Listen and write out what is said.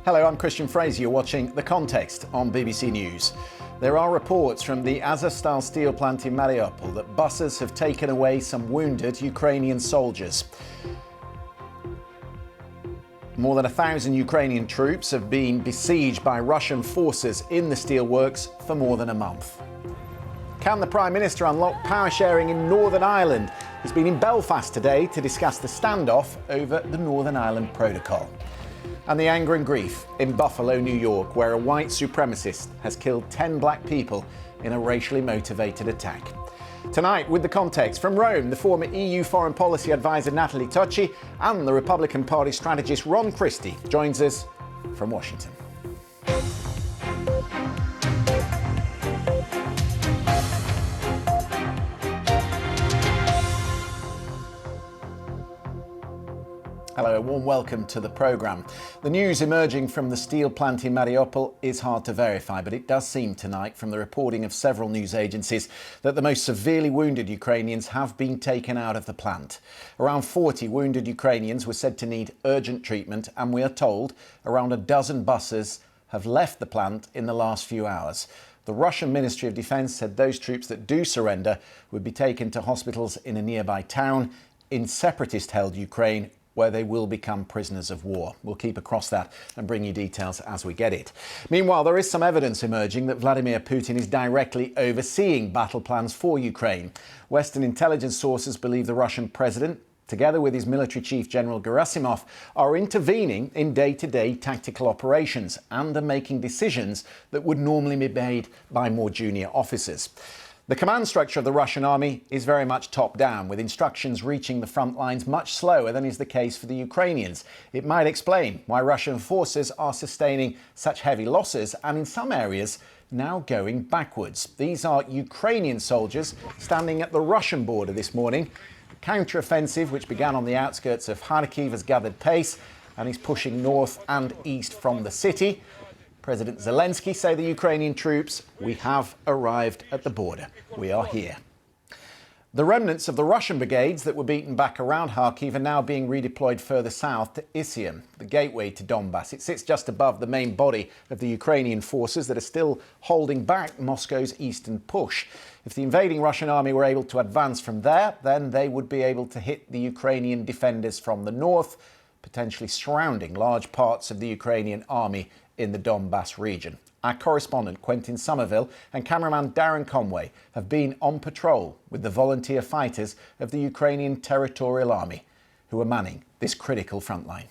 Hello, I'm Christian Fraser. You're watching The Context on BBC News. There are reports from the Azovstal steel plant in Mariupol that buses have taken away some wounded Ukrainian soldiers. More than 1,000 Ukrainian troops have been besieged by Russian forces in the steelworks for more than a month. Can the Prime Minister unlock power sharing in Northern Ireland? He's been in Belfast today to discuss the standoff over the Northern Ireland Protocol. And the anger and grief in Buffalo, New York, where a white supremacist has killed 10 black people in a racially motivated attack. Tonight, with the context, from Rome, the former EU foreign policy advisor Natalie Tucci and the Republican Party strategist Ron Christie joins us from Washington. Hello, a warm welcome to the programme. The news emerging from the steel plant in Mariupol is hard to verify, but it does seem tonight, from the reporting of several news agencies, that the most severely wounded Ukrainians have been taken out of the plant. Around 40 wounded Ukrainians were said to need urgent treatment, and we are told around a dozen buses have left the plant in the last few hours. The Russian Ministry of Defence said those troops that do surrender would be taken to hospitals in a nearby town in separatist-held Ukraine, where they will become prisoners of war. We'll keep across that and bring you details as we get it. Meanwhile, there is some evidence emerging that Vladimir Putin is directly overseeing battle plans for Ukraine. Western intelligence sources believe the Russian president, together with his military chief General Gerasimov, are intervening in day-to-day tactical operations and are making decisions that would normally be made by more junior officers. The command structure of the Russian army is very much top-down, with instructions reaching the front lines much slower than is the case for the Ukrainians. It might explain why Russian forces are sustaining such heavy losses and, in some areas, now going backwards. These are Ukrainian soldiers standing at the Russian border this morning. The counter-offensive, which began on the outskirts of Kharkiv, has gathered pace and is pushing north and east from the city. President Zelensky say the Ukrainian troops, we have arrived at the border. We are here. The remnants of the Russian brigades that were beaten back around Kharkiv are now being redeployed further south to Izium, the gateway to Donbass. It sits just above the main body of the Ukrainian forces that are still holding back Moscow's eastern push. If the invading Russian army were able to advance from there, then they would be able to hit the Ukrainian defenders from the north, potentially surrounding large parts of the Ukrainian army in the Donbass region. Our correspondent Quentin Somerville and cameraman Darren Conway have been on patrol with the volunteer fighters of the Ukrainian Territorial Army, who are manning this critical front line.